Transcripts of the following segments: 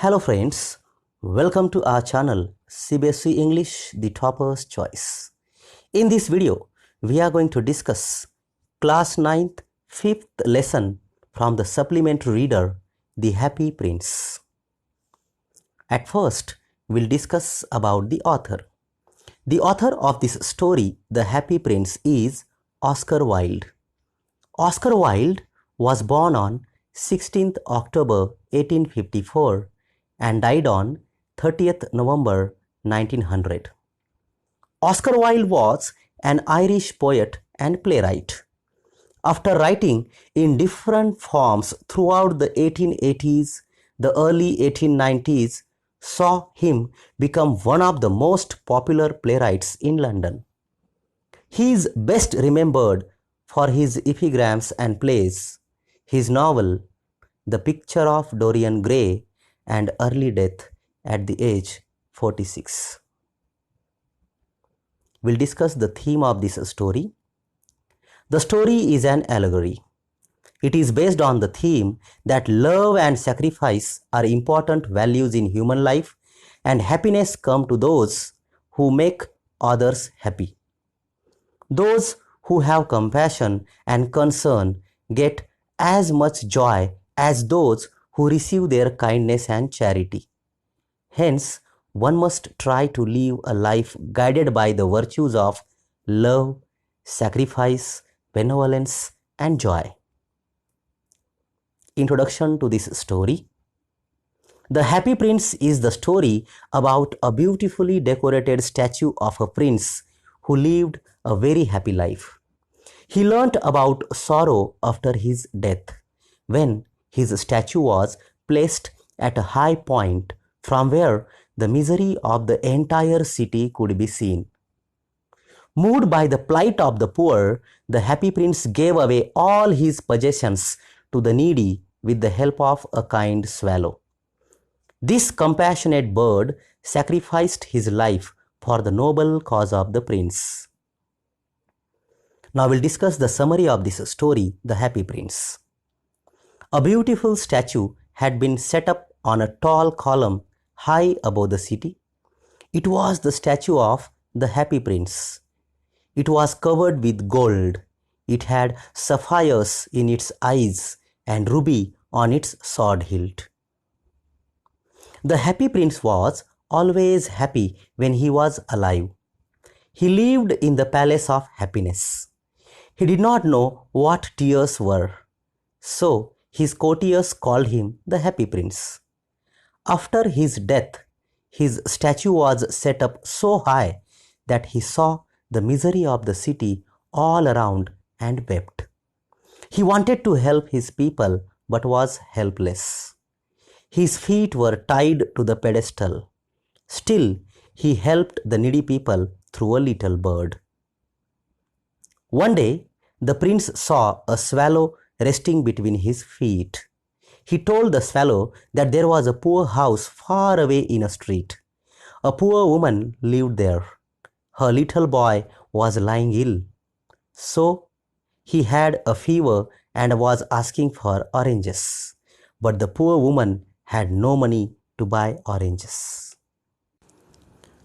Hello friends, welcome to our channel CBSE English The Topper's Choice. In this video, we are going to discuss class 9th 5th lesson from the supplementary reader The Happy Prince. At first, we'll discuss about the author. The author of this story, The Happy Prince, is Oscar Wilde. Oscar Wilde was born on 16th October 1854 and died on 30th November 1900. Oscar Wilde was an Irish poet and playwright. After writing in different forms throughout the 1880s, the early 1890s saw him become one of the most popular playwrights in London. He is best remembered for his epigrams and plays, his novel, The Picture of Dorian Gray, and early death at the age 46. We'll discuss the theme of this story. The story is an allegory. It is based on the theme that love and sacrifice are important values in human life, and happiness comes to those who make others happy. Those who have compassion and concern get as much joy as those who receive their kindness and charity. Hence, one must try to live a life guided by the virtues of love, sacrifice, benevolence, and joy. Introduction to this story. The Happy Prince is the story about a beautifully decorated statue of a prince who lived a very happy life. He learnt about sorrow after his death, when his statue was placed at a high point from where the misery of the entire city could be seen. Moved by the plight of the poor, the Happy Prince gave away all his possessions to the needy with the help of a kind swallow. This compassionate bird sacrificed his life for the noble cause of the prince. Now we'll discuss the summary of this story, The Happy Prince. A beautiful statue had been set up on a tall column high above the city. It was the statue of the Happy Prince. It was covered with gold. It had sapphires in its eyes and ruby on its sword hilt. The Happy Prince was always happy when he was alive. He lived in the palace of happiness. He did not know what tears were, so his courtiers called him the Happy Prince. After his death, his statue was set up so high that he saw the misery of the city all around and wept. He wanted to help his people but was helpless. His feet were tied to the pedestal. Still, he helped the needy people through a little bird. One day, the prince saw a swallow resting between his feet. He told the swallow that there was a poor house far away in a street. A poor woman lived there. Her little boy was lying ill. So he had a fever and was asking for oranges. But the poor woman had no money to buy oranges.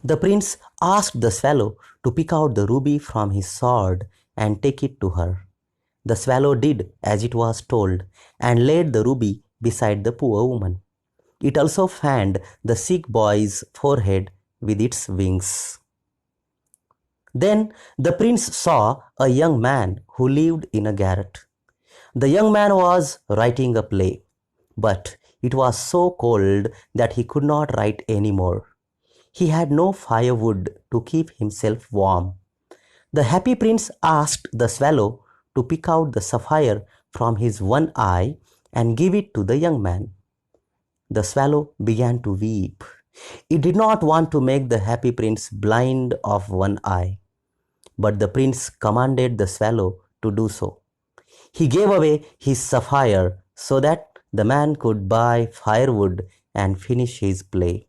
The prince asked the swallow to pick out the ruby from his sword and take it to her. The swallow did as it was told and laid the ruby beside the poor woman. It also fanned the sick boy's forehead with its wings. Then the prince saw a young man who lived in a garret. The young man was writing a play, but it was so cold that he could not write any more. He had no firewood to keep himself warm. The Happy Prince asked the swallow to pick out the sapphire from his one eye and give it to the young man. The swallow began to weep. It did not want to make the Happy Prince blind of one eye, but the prince commanded the swallow to do so. He gave away his sapphire so that the man could buy firewood and finish his play.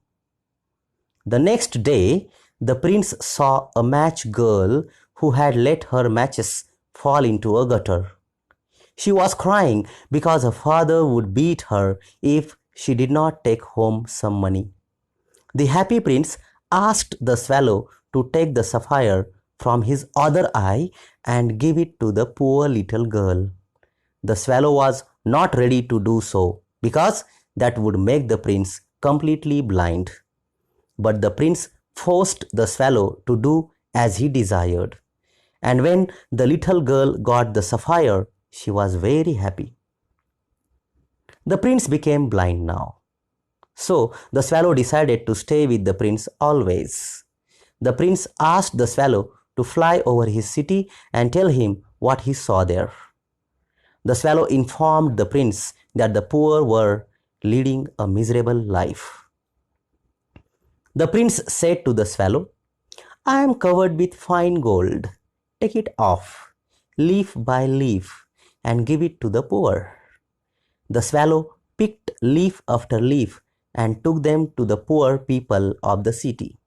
The next day, the prince saw a match girl who had let her matches fall into a gutter. She was crying because her father would beat her if she did not take home some money. The happy prince asked the swallow to take the sapphire from his other eye and give it to the poor little girl. The swallow was not ready to do so because that would make the prince completely blind. But the prince forced the swallow to do as he desired. And when the little girl got the sapphire, she was very happy. The prince became blind now. So the swallow decided to stay with the prince always. The prince asked the swallow to fly over his city and tell him what he saw there. The swallow informed the prince that the poor were leading a miserable life. The prince said to the swallow, "I am covered with fine gold. Take it off, leaf by leaf, and give it to the poor." The swallow picked leaf after leaf and took them to the poor people of the city.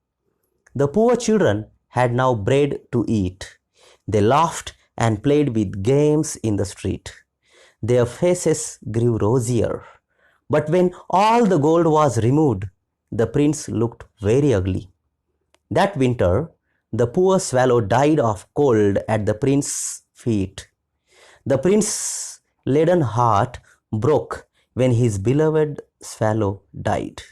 The poor children had now bread to eat. They laughed and played with games in the street. Their faces grew rosier. But when all the gold was removed, the prince looked very ugly. That winter, the poor swallow died of cold at the prince's feet. The prince's laden heart broke when his beloved swallow died.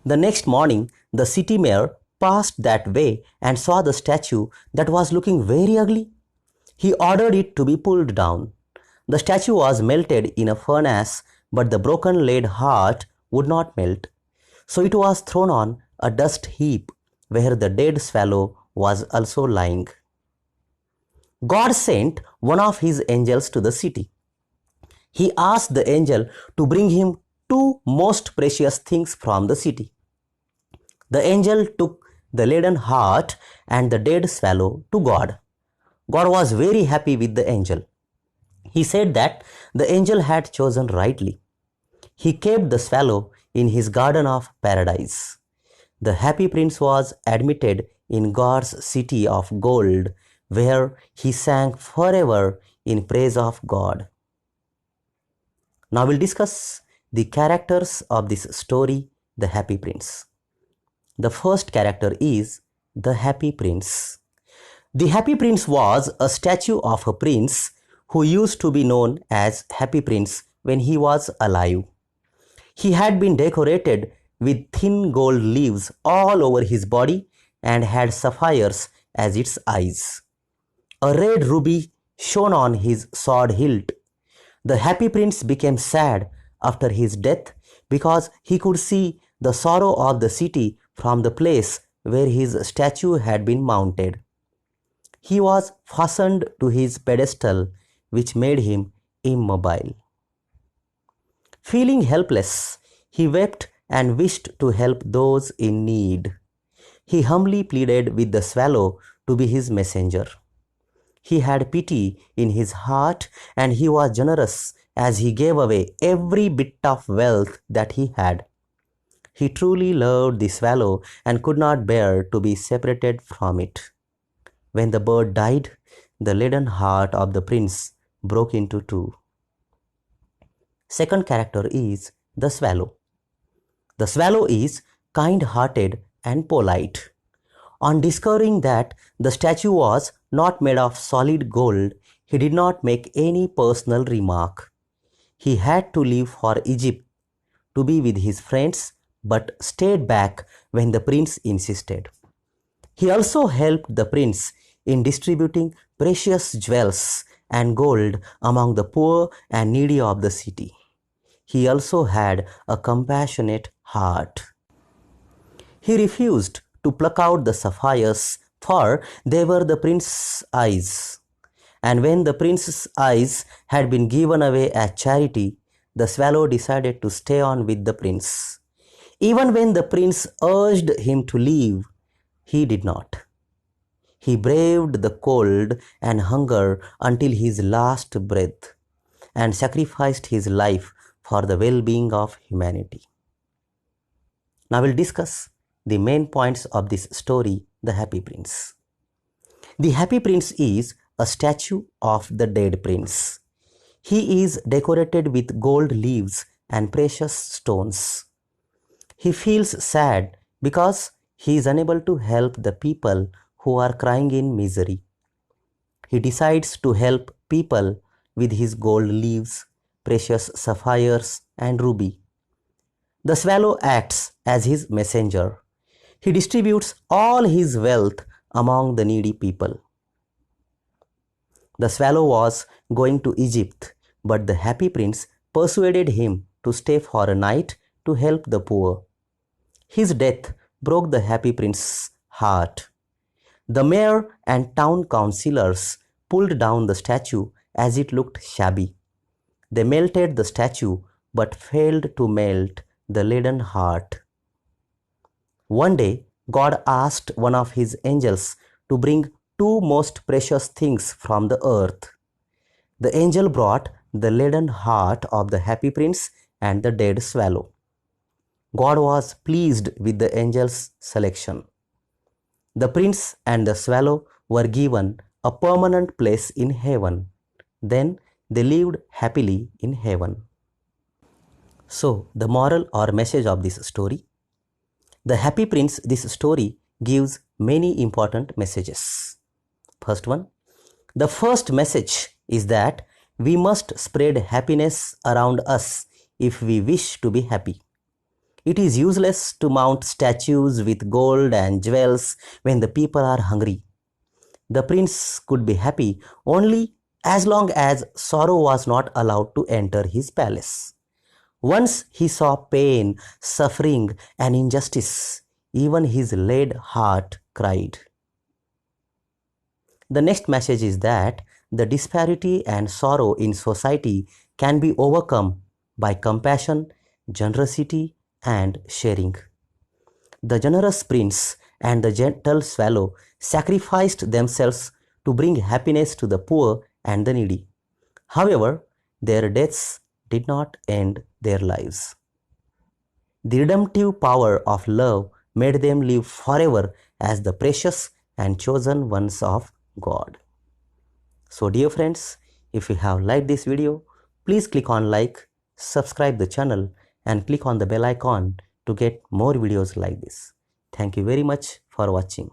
The next morning, the city mayor passed that way and saw the statue that was looking very ugly. He ordered it to be pulled down. The statue was melted in a furnace, but the broken lead heart would not melt. So it was thrown on a dust heap where the dead swallow was also lying. God sent one of his angels to the city. He asked the angel to bring him two most precious things from the city. The angel took the leaden heart and the dead swallow to God. God was very happy with the angel. He said that the angel had chosen rightly. He kept the swallow in his garden of paradise. The happy prince was admitted in God's city of gold, where he sang forever in praise of God. Now we'll discuss the characters of this story, The Happy Prince. The first character is the Happy Prince. The Happy Prince was a statue of a prince who used to be known as Happy Prince when he was alive. He had been decorated with thin gold leaves all over his body and had sapphires as its eyes. A red ruby shone on his sword hilt. The Happy Prince became sad after his death because he could see the sorrow of the city from the place where his statue had been mounted. He was fastened to his pedestal, which made him immobile. Feeling helpless, he wept and wished to help those in need. He humbly pleaded with the swallow to be his messenger. He had pity in his heart and he was generous as he gave away every bit of wealth that he had. He truly loved the swallow and could not bear to be separated from it. When the bird died, the leaden heart of the prince broke into two. Second character is the swallow. The swallow is kind-hearted and polite. On discovering that the statue was not made of solid gold, he did not make any personal remark. He had to leave for Egypt to be with his friends, but stayed back when the prince insisted. He also helped the prince in distributing precious jewels and gold among the poor and needy of the city. He also had a compassionate heart. He refused to pluck out the sapphires, for they were the prince's eyes. And when the prince's eyes had been given away as charity, the swallow decided to stay on with the prince. Even when the prince urged him to leave, he did not. He braved the cold and hunger until his last breath and sacrificed his life for the well-being of humanity. Now we'll discuss the main points of this story, The Happy Prince. The Happy Prince is a statue of the dead prince. He is decorated with gold leaves and precious stones. He feels sad because he is unable to help the people who are crying in misery. He decides to help people with his gold leaves, precious sapphires, and ruby. The swallow acts as his messenger. He distributes all his wealth among the needy people. The swallow was going to Egypt, but the happy prince persuaded him to stay for a night to help the poor. His death broke the happy prince's heart. The mayor and town councillors pulled down the statue as it looked shabby. They melted the statue but failed to melt the leaden heart. One day, God asked one of his angels to bring two most precious things from the earth. The angel brought the leaden heart of the happy prince and the dead swallow. God was pleased with the angel's selection. The prince and the swallow were given a permanent place in heaven. Then they lived happily in heaven. So, the moral or message of this story: The Happy Prince, this story gives many important messages. First one, the first message is that we must spread happiness around us if we wish to be happy. It is useless to mount statues with gold and jewels when the people are hungry. The prince could be happy only as long as sorrow was not allowed to enter his palace. Once he saw pain, suffering, and injustice, even his lead heart cried. The next message is that the disparity and sorrow in society can be overcome by compassion, generosity, and sharing. The generous prince and the gentle swallow sacrificed themselves to bring happiness to the poor and the needy. However, their deaths did not end their lives. The redemptive power of love made them live forever as the precious and chosen ones of God. So dear friends, if you have liked this video, please click on like, subscribe the channel, and click on the bell icon to get more videos like this. Thank you very much for watching.